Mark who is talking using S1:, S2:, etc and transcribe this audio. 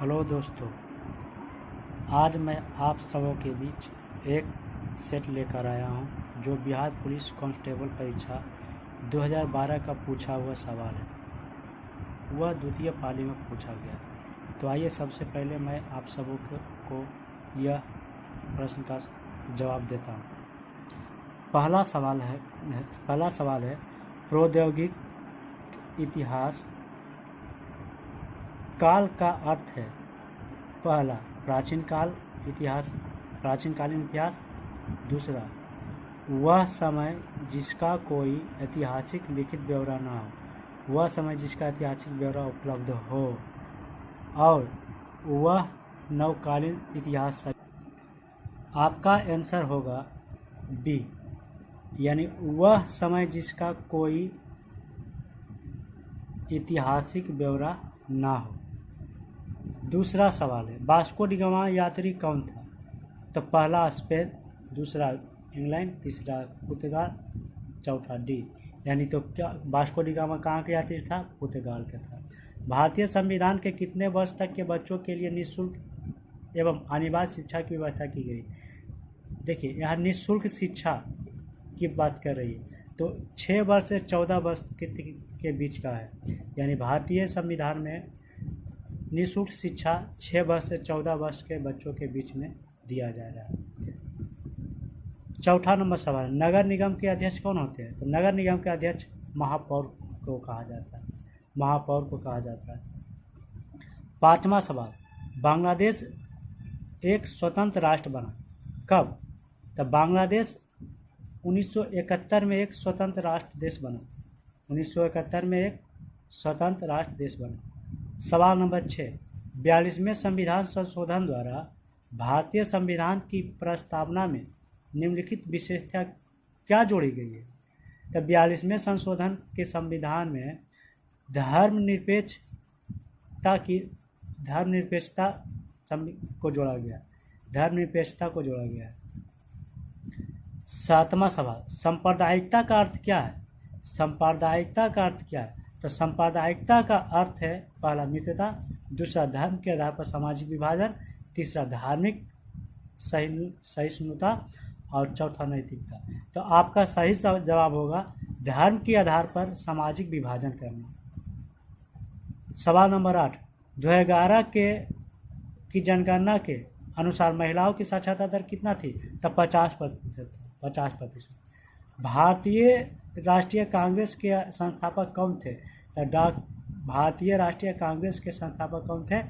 S1: Hello दोस्तों, आज मैं आप सबों के बीच एक सेट लेकर आया हूं जो बिहार पुलिस कांस्टेबल परीक्षा 2012 का पूछा हुआ सवाल है। वह द्वितीय पाली में पूछा गया। तो आइए सबसे पहले मैं आप सबों को यह प्रश्न का जवाब देता हूं। पहला सवाल है प्रौद्योगिक इतिहास काल का अर्थ है। पहला, प्राचीनकालीन इतिहास। दूसरा, वह समय जिसका कोई ऐतिहासिक लिखित ब्यौरा ना हो, वह समय जिसका ऐतिहासिक ब्यौरा उपलब्ध हो। और वह नवकालीन इतिहास। आपका आंसर होगा बी, यानी वह समय जिसका कोई ऐतिहासिक ब्यौरा ना हो। दूसरा सवाल है वास्को डी गामा यात्री कौन था? तो पहला स्पेन, दूसरा इंग्लैंड, तीसरा पुर्तगाल, चौथा डी। यानी तो क्या वास्को डी गामा कहाँ का यात्री था? पुर्तगाल का था। भारतीय संविधान के कितने वर्ष तक के बच्चों के लिए निःशुल्क एवं अनिवार्य शिक्षा की व्यवस्था की गई? देखिए, यहाँ निःशुल्क शिक्षा की बात कर रही है, तो 6 वर्ष से 14 वर्ष के बीच का है। यानी भारतीय संविधान में निःशुल्क शिक्षा 6 वर्ष से 14 वर्ष के बच्चों के बीच में दिया जा रहा है। चौथा नंबर सवाल, नगर निगम के अध्यक्ष कौन होते हैं? तो नगर निगम के अध्यक्ष महापौर को कहा जाता है। पांचवा सवाल, बांग्लादेश एक स्वतंत्र राष्ट्र बना कब? तो बांग्लादेश 1971 में एक स्वतंत्र राष्ट्र देश बना। 1971 में एक स्वतंत्र राष्ट्र देश बना। सवाल नंबर 6, 42वें संविधान संशोधन द्वारा भारतीय संविधान की प्रस्तावना में निम्नलिखित विशेषता क्या जोड़ी गई है? तो 42वें संशोधन के संविधान में धर्मनिरपेक्षता को जोड़ा गया। सातवां सवाल, सांप्रदायिकता का अर्थ क्या है? तो सांप्रदायिकता का अर्थ है पहला मित्रता, दूसरा धर्म के आधार पर सामाजिक विभाजन, तीसरा धार्मिक सहिष्णुता और चौथा नैतिकता। तो आपका सही जवाब होगा धर्म के आधार पर सामाजिक विभाजन करना। सवाल नंबर 8, 2011 की जनगणना के अनुसार महिलाओं की साक्षरता दर कितना थी? तो 50%। भारतीय राष्ट्रीय कांग्रेस के संस्थापक कौन थे? तो भारतीय राष्ट्रीय कांग्रेस के संस्थापक कौन थे?